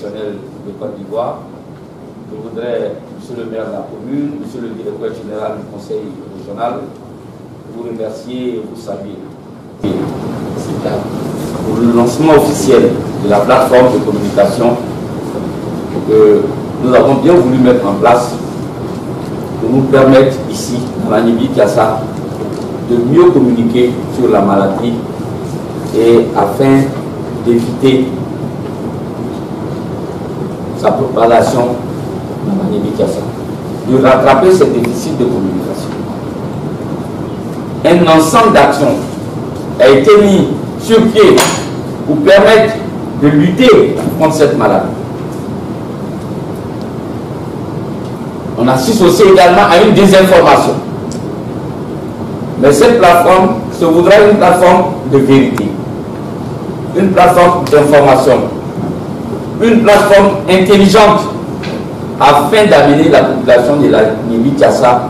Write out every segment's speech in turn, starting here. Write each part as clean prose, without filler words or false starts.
professionnels de Côte d'Ivoire. Je voudrais, monsieur le maire de la commune, monsieur le directeur général du conseil régional, vous remercier et vous saluer pour le lancement officiel de la plateforme de communication que nous avons bien voulu mettre en place pour nous permettre ici, à Niébi-Kiassa, de mieux communiquer sur la maladie et afin d'éviter sa propagation dans Niébi-Kiassa, de rattraper ce déficit de communication. Un ensemble d'actions a été mis sur pied pour permettre de lutter contre cette maladie. On assiste aussi également à une désinformation. Mais cette plateforme se voudra une plateforme de vérité, une plateforme d'information, une plateforme intelligente afin d'amener la population de la Niébi-Kiassa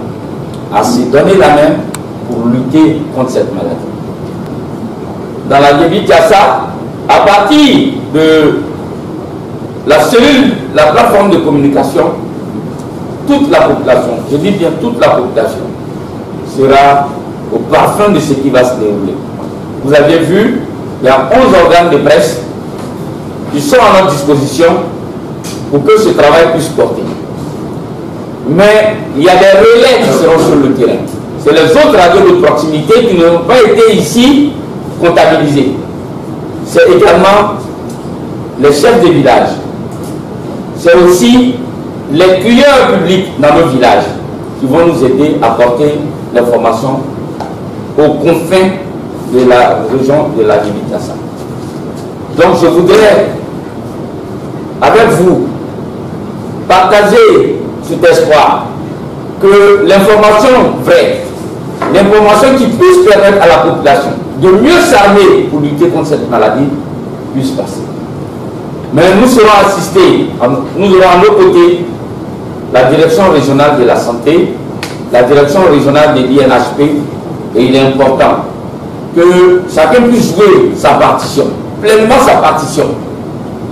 à se donner la main pour lutter contre cette maladie. Dans la Niébi-Kiassa, à partir de la cellule, la plateforme de communication, toute la population, je dis bien toute la population, sera au parfum de ce qui va se dérouler. Vous avez vu, il y a 11 organes de presse qui sont à notre disposition pour que ce travail puisse porter. Mais il y a des relais qui seront sur le terrain. C'est les autres radios de proximité qui n'ont pas été ici comptabilisés. C'est également les chefs de village. C'est aussi les cueilleurs publics dans nos villages qui vont nous aider à porter l'information aux confins de la région de la Niébi-Kiassa. Donc je voudrais, avec vous, partager cet espoir que l'information vraie, l'information qui puisse permettre à la population de mieux s'armer pour lutter contre cette maladie puisse passer. Mais nous serons assistés, nous aurons à nos côtés la direction régionale de la santé, la direction régionale de l'INHP, et il est important que chacun puisse jouer sa partition, pleinement sa partition.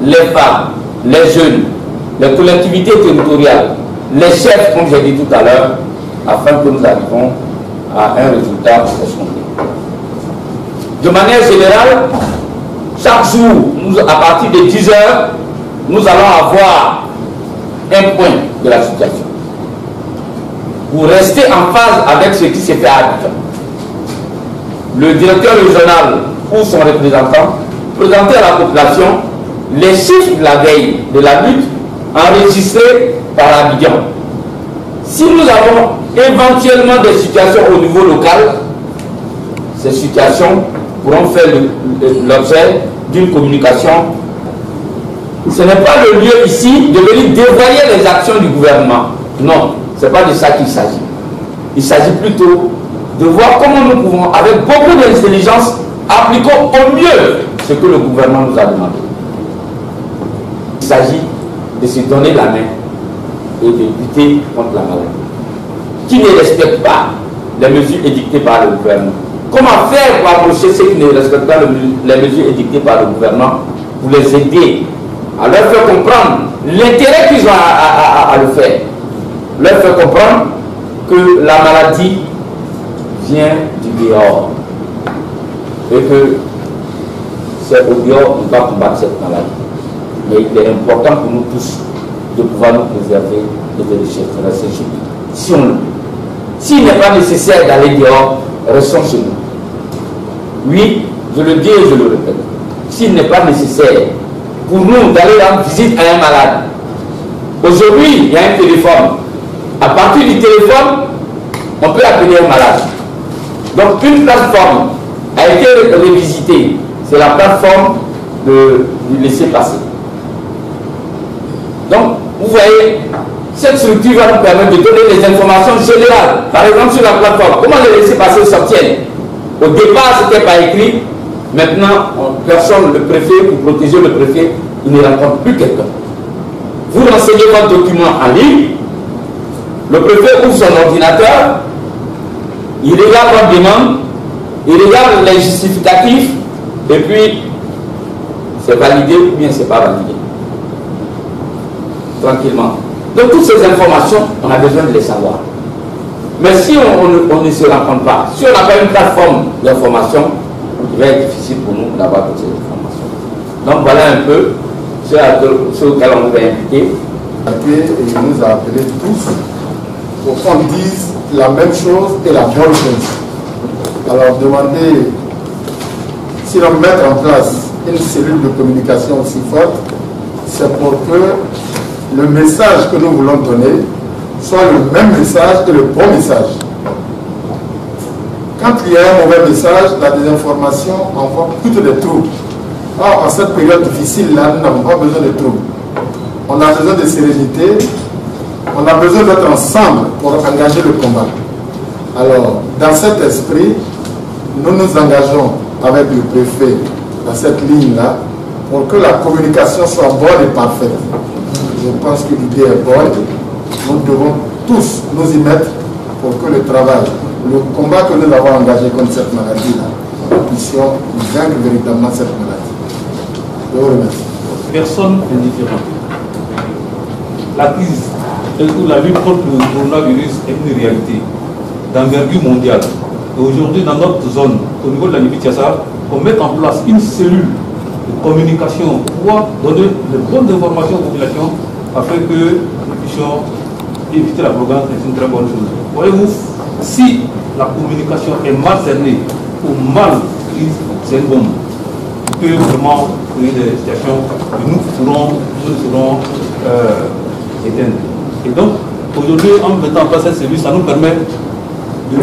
Les femmes, les jeunes, les collectivités territoriales, les chefs, comme j'ai dit tout à l'heure, afin que nous arrivions à un résultat escompté. De manière générale, chaque jour, à partir de 10 heures, nous allons avoir un point de la situation pour rester en phase avec ce qui s'est fait à Abidjan. Le directeur régional ou son représentant présenter à la population les chiffres de la veille de la lutte enregistrés par Abidjan. Si nous avons éventuellement des situations au niveau local, ces situations pourront faire l'objet d'une communication. Ce n'est pas le lieu ici de venir dévoiler les actions du gouvernement. Non, ce n'est pas de ça qu'il s'agit. Il s'agit plutôt de voir comment nous pouvons, avec beaucoup d'intelligence, appliquer au mieux ce que le gouvernement nous a demandé. Il s'agit de se donner la main et de lutter contre la maladie. Qui ne respecte pas les mesures édictées par le gouvernement? Comment faire pour approcher ceux qui ne respectent pas les mesures édictées par le gouvernement pour les aider à leur faire comprendre l'intérêt qu'ils ont à le faire? Leur faire comprendre que la maladie vient du dehors et que c'est au dehors qu'on va combattre cette maladie. Mais il est important pour nous tous de pouvoir nous préserver et de rester chez nous. Si on le peut. S'il n'est pas nécessaire d'aller dehors, restons chez nous. Oui, je le dis et je le répète. S'il n'est pas nécessaire pour nous d'aller rendre visite à un malade, aujourd'hui, il y a un téléphone. À partir du téléphone, on peut appeler un malade. Donc, une plateforme a été revisitée. C'est la plateforme du laisser-passer. Donc, vous voyez, cette structure va nous permettre de donner des informations générales. Par exemple, sur la plateforme, comment les laisser-passer s'obtiennent. Au départ, ce n'était pas écrit. Maintenant, personne, le préfet, pour protéger le préfet, il ne rencontre plus quelqu'un. Vous renseignez votre document en ligne. Le préfet ouvre son ordinateur. Il regarde votre demande. Il regarde les justificatifs. Et puis, c'est validé ou bien c'est pas validé. tranquillement. Donc toutes ces informations, on a besoin de les savoir. Mais si on ne se rencontre pas, si on n'a pas une plateforme d'information, il va être difficile pour nous d'avoir toutes ces informations. Donc voilà un peu ce auquel on nous a invités. Il nous a appelés tous pour qu'on dise la même chose et la bonne chose. Alors demander si l'on met en place une cellule de communication aussi forte, c'est pour que le message que nous voulons donner soit le même message et le bon message. Quand il y a un mauvais message, la désinformation envoie plutôt des troubles. Or, en cette période difficile-là, nous n'avons pas besoin de troubles. On a besoin de sérénité, on a besoin d'être ensemble pour engager le combat. Alors, dans cet esprit, nous nous engageons avec le préfet dans cette ligne-là pour que la communication soit bonne et parfaite. Je pense que l'idée est bonne. Nous devons tous nous y mettre pour que le travail, le combat que nous avons engagé contre cette maladie-là, nous puissions vaincre véritablement cette maladie. Je vous remercie. Personne n'est différent. La crise ou la lutte contre le coronavirus est une réalité d'envergure mondiale. Et aujourd'hui, dans notre zone, au niveau de la Libye-Tiassa, on met en place une cellule de communication pour donner les bonnes informations aux populations afin que nous puissions éviter la propagande. C'est une très bonne chose. Voyez-vous, si la communication est mal cernée ou mal prise, c'est une bombe. Il peut vraiment créer des situations que nous serons éteintes. Et donc, aujourd'hui, en mettant en place cette cellule, ça nous permet de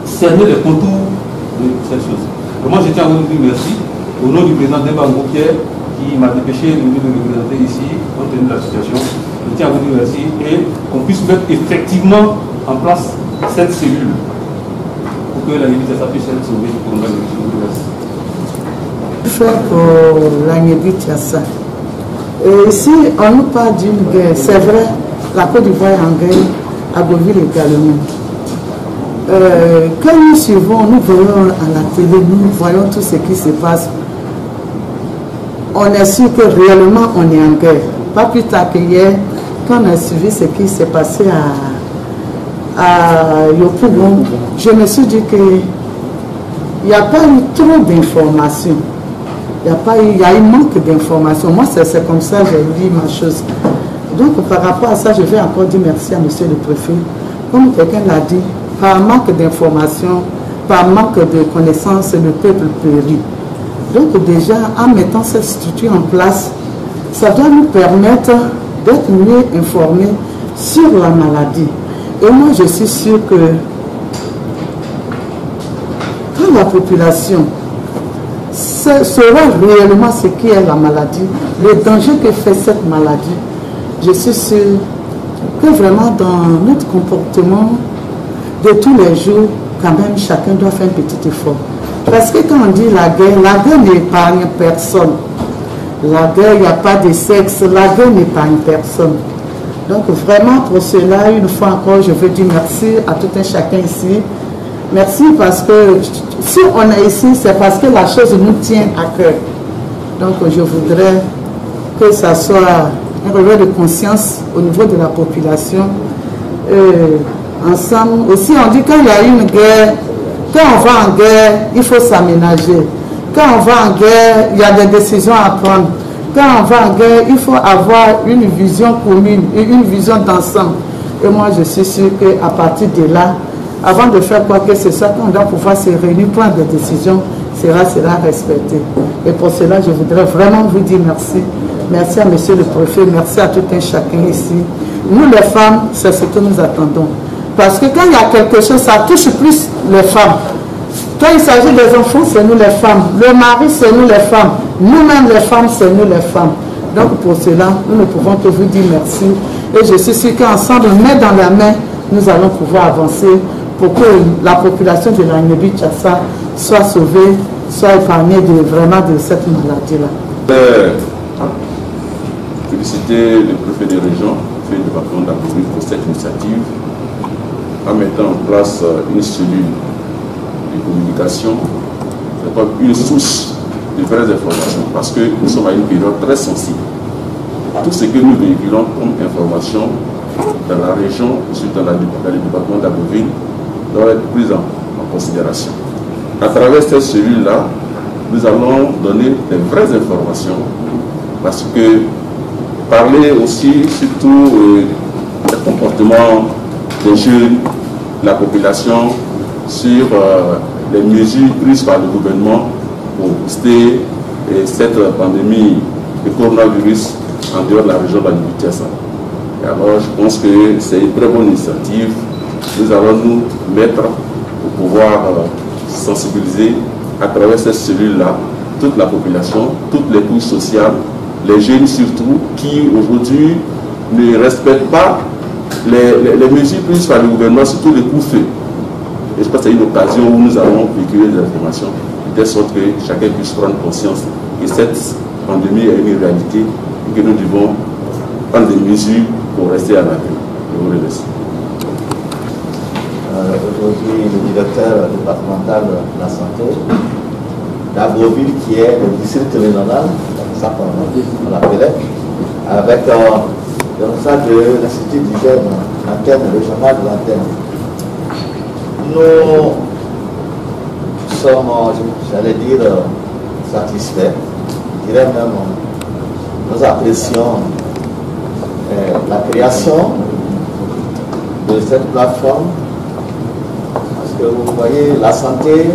cerner les contours de cette chose. Moi, je tiens à vous dire merci au nom du président Demba Ngo Pierre qui m'a dépêché de venir me représenter ici compte tenu de la situation. Je tiens à vous dire merci et qu'on puisse mettre effectivement en place cette cellule pour que la Libye-Tiassa puisse être sauvée du coronavirus. Faire pour la Libye-Tiassa. Et ici, on nous parle d'une guerre. C'est vrai, la Côte d'Ivoire est en guerre, à Agoville également. Quand nous suivons, nous voyons à la télé, nous voyons tout ce qui se passe. On est sûr que réellement on est en guerre. Pas plus tard qu'hier, quand on a suivi ce qui s'est passé à Yopougon, je me suis dit qu'il n'y a pas eu trop d'informations. Il y a eu manque d'informations. Moi, c'est comme ça que j'ai dit ma chose. Donc, par rapport à ça, je vais encore dire merci à monsieur le préfet. Comme quelqu'un l'a dit, par manque d'informations, par manque de connaissances, le peuple périt. Donc, déjà, en mettant cette structure en place, ça doit nous permettre d'être mieux informés sur la maladie. Et moi, je suis sûre que quand la population saura réellement ce qu'est la maladie, le danger que fait cette maladie, je suis sûre que vraiment dans notre comportement de tous les jours, quand même chacun doit faire un petit effort. Parce que quand on dit la guerre n'épargne personne. La guerre, il n'y a pas de sexe, la guerre n'épargne personne. Donc vraiment pour cela, une fois encore, je veux dire merci à tout un chacun ici. Merci parce que si on est ici, c'est parce que la chose nous tient à cœur. Donc je voudrais que ça soit un réveil de conscience au niveau de la population. Ensemble, aussi on dit qu'il y a une guerre, quand on va en guerre, il faut s'aménager. Quand on va en guerre, il y a des décisions à prendre. Quand on va en guerre, il faut avoir une vision commune, une vision d'ensemble. Et moi, je suis sûr qu'à partir de là, avant de faire quoi que ce soit, on doit pouvoir se réunir, prendre des décisions, sera respecté. Et pour cela, je voudrais vraiment vous dire merci. Merci à monsieur le préfet, merci à tout un chacun ici. Nous, les femmes, c'est ce que nous attendons. Parce que quand il y a quelque chose, ça touche plus les femmes. Quand il s'agit des enfants, c'est nous les femmes. Le mari, c'est nous les femmes. Nous-mêmes les femmes, c'est nous les femmes. Donc pour cela, nous ne pouvons que vous dire merci. Et je suis sûr qu'ensemble, main dans la main, nous allons pouvoir avancer pour que la population de la Libye-Tiassa soit sauvée, soit épargnée vraiment de cette maladie-là. Féliciter le préfet des régions, le préfet du département d'Agoville pour cette initiative en mettant en place une cellule de communication, une source de vraies informations, parce que nous sommes à une période très sensible. tout ce que nous véhiculons comme information dans la région, surtout dans le département d'Abbeville, doit être pris en considération. À travers cette cellule-là, nous allons donner des vraies informations parce que parler aussi surtout des comportements des jeunes, de la population sur les mesures prises par le gouvernement pour booster cette pandémie de coronavirus en dehors de la région de la Libye. Alors je pense que c'est une très bonne initiative. Nous allons nous mettre pour pouvoir sensibiliser à travers cette cellule-là toute la population, toutes les couches sociales, les jeunes surtout, qui aujourd'hui ne respectent pas les mesures prises par le gouvernement, surtout les coups-feux. Et je pense que c'est une occasion où nous allons véhiculer des informations, de telle sorte que chacun puisse prendre conscience que cette pandémie est une réalité et que nous devons prendre des mesures pour rester à l'abri. Je vous remercie. Aujourd'hui, le directeur départemental de la santé d'Abbeville, qui est le district régional, c'est ça qu'on l'appelait, avec le responsable de l'Institut d'hygiène, l'antenne régionale de l'antenne. Nous sommes, j'allais dire, satisfaits, je dirais même, nous apprécions la création de cette plateforme. Parce que vous voyez, la santé,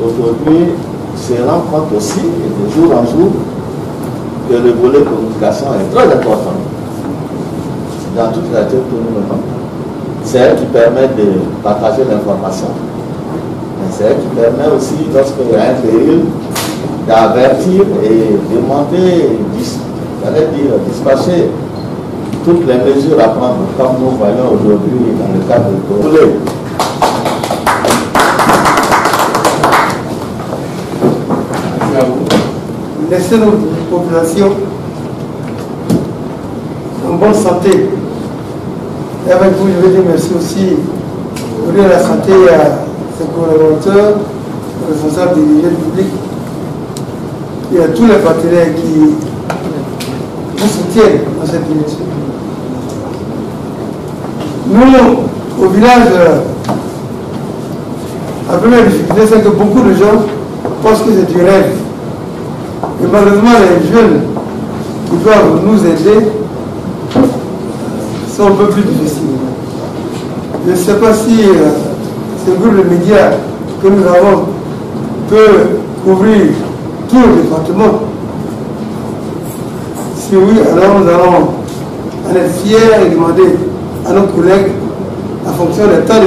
aujourd'hui, se rend compte aussi, de jour en jour, que le volet communication est très important dans toute la tête que nous menons. C'est elle qui permet de partager l'information. Mais c'est elle qui permet aussi, lorsqu'il y a un péril, d'avertir et demander, j'allais dire, dispatcher toutes les mesures à prendre, comme nous voyons aujourd'hui dans le cadre de volet. Laisser nos populations en bonne santé. Et avec vous, je vais dire merci aussi au lieu de la santé à ses collaborateurs, aux responsables des hygiènes publiques et à tous les partenaires qui nous soutiennent dans cette direction. Nous, au village, la première difficulté, c'est que beaucoup de gens pensent que c'est du rêve. Et malheureusement, les jeunes qui doivent nous aider sont un peu plus difficiles. Je ne sais pas si ce groupe de médias que nous avons peut couvrir tout le département. Si oui, alors nous allons en être fiers et demander à nos collègues, en fonction des temps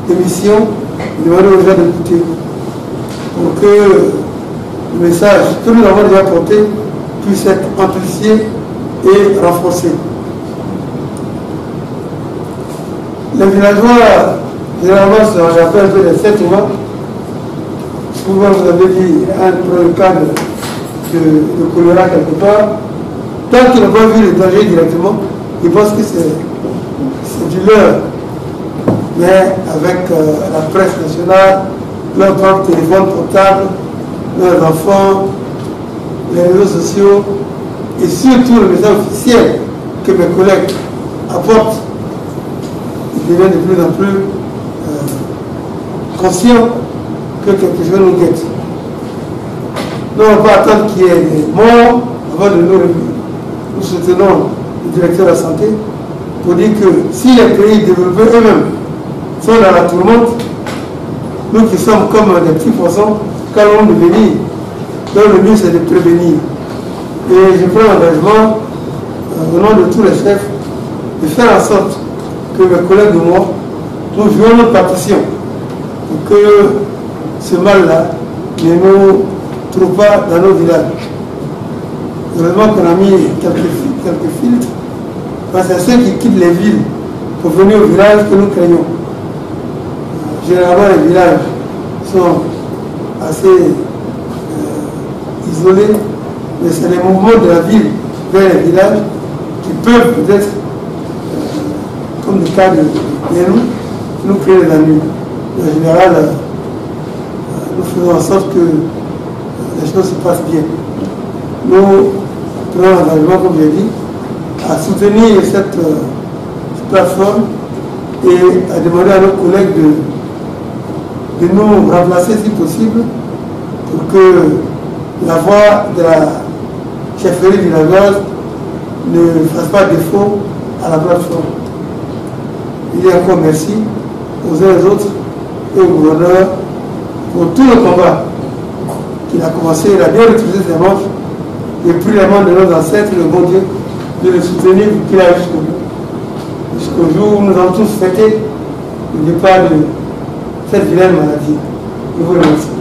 d'émission, demander aux gens d'écouter pour que le message que nous avons déjà porté puisse être amplifié et renforcé. Les villageois, généralement, se rappellent un peu les 7 mois. Souvent, vous avez dit un cas de choléra quelque part. Tant qu'ils n'ont pas vu le danger directement, ils pensent que c'est du leurre. Mais avec la presse nationale, leur propre téléphone portable, leurs enfants, les réseaux sociaux et surtout le message officiel que mes collègues apportent, ils deviennent de plus en plus conscients que quelque chose nous guette. Nous, on ne va pas attendre qu'il y ait des morts avant de nous réunir. Nous soutenons le directeur de la santé pour dire que si les pays développés eux-mêmes sont dans la tourmente, nous qui sommes comme des petits poissons, qu'allons nous devenir? Donc le mieux c'est de prévenir. Et je prends l'engagement, au nom de tous les chefs, de faire en sorte que mes collègues et moi, nous jouons notre partition pour que ce mal-là ne nous trouve pas dans nos villages. Heureusement qu'on a mis quelques filtres, parce que c'est ceux qui quittent les villes pour venir au village que nous craignons. Généralement, les villages sont assez isolés, mais c'est les mouvements de la ville vers les villages qui peuvent peut-être, comme le cas de nous créer la nuit. En général, nous faisons en sorte que les choses se passent bien. Nous prenant l'engagement, comme j'ai dit, à soutenir cette plateforme et à demander à nos collègues de nous remplacer si possible pour que la voix de la chefferie villageoise ne fasse pas défaut à la plateforme. Il y a encore merci aux uns et aux autres et au gouverneur pour tout le combat qu'il a commencé. Il a bien utilisé ses manches et pris la main de nos ancêtres, le bon Dieu, de le soutenir pour qu'il aille jusqu'au bout. Jusqu'au jour où nous avons tous fêté le départ de cette vilaine maladie. Je vous remercie.